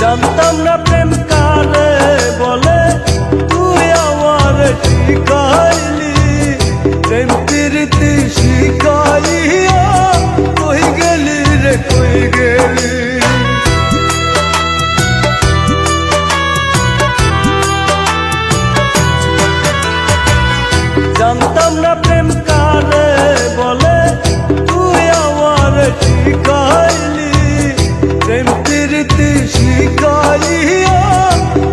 জানতাম না প্রেম কারে বলে, তুই আমার শিখাইলি। প্রেম প্রীতি শিখাইয়া কই গেলি রে কই গেলি। জানতাম না প্রেম কারে বলে, তুই আমার শিখাইলি। প্রেম প্রীতি শিখাইয়া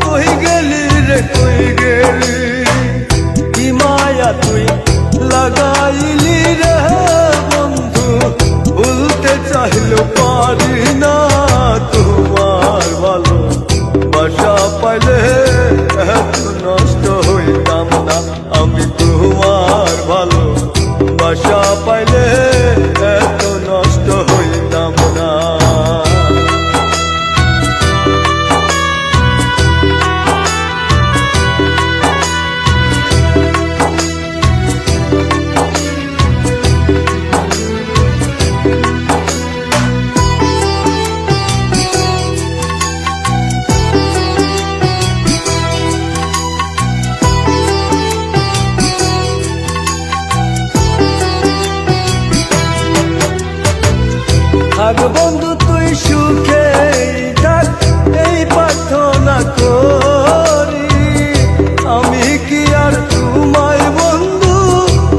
কই গেলি রে কই গেলি। কি মায়া তুই লাগাইলি রে বন্ধু, ভুলতে চাইলেও পারি না। তোমার ভালো বাসা পাইলে এত নষ্ট হইতাম না আমি। তোমার ভালো বাসা পাইলে এত নষ্ট হইতাম না। থাক বন্ধু তুই সুখে থাক, এই প্রার্থনা করি। আমি কি আর তোমায় বন্ধু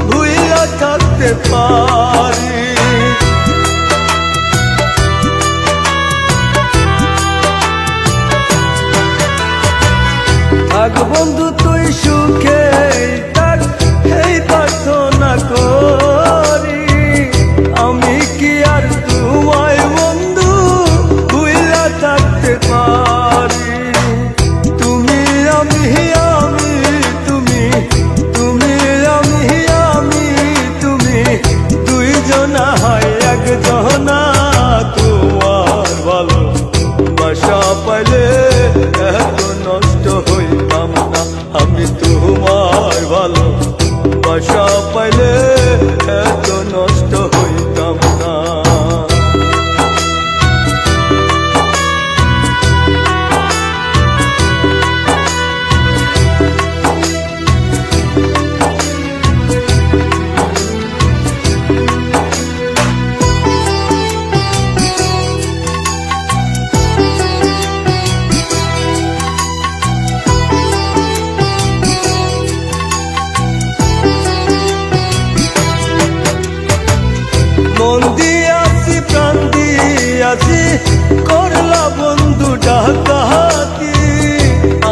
ভুইলা থাকতে পারি। থাক বন্ধু তুই সুখে থাক, এই প্রার্থনা করি। আমি কি আর তোমায় বন্ধু ভুইলা থাকতে পারি। তুমি আমি আমি তুমি, তুমি আমি আমি তুমি, দুইজনা হয় একজনা। তোমার ভালো বাসা পাইলে এত নষ্ট হইতাম না আমি। তোমার ভালো বাসা পাইলে এত নষ্ট হইতাম না। মন দিয়াছি প্রাণ দিয়াছি, করলা বন্ধু ডাকাতি।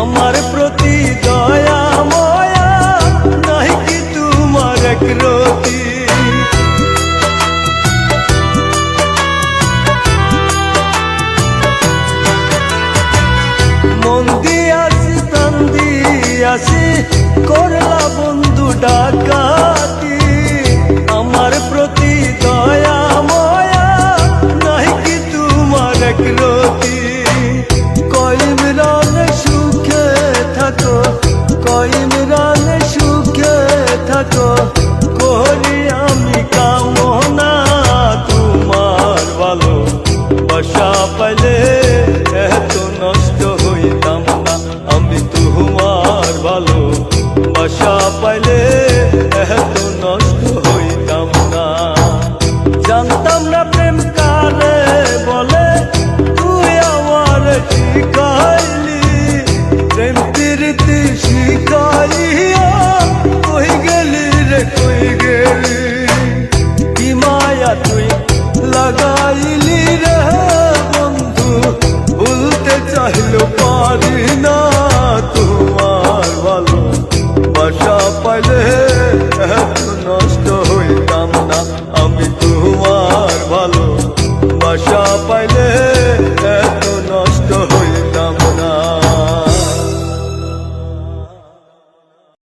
আমার প্রতি দয়া ময়া নাই কি তোমার একরতি। মন দিয়াছি প্রাণ দিয়াছি, করলা বন্ধু ডাকাতি।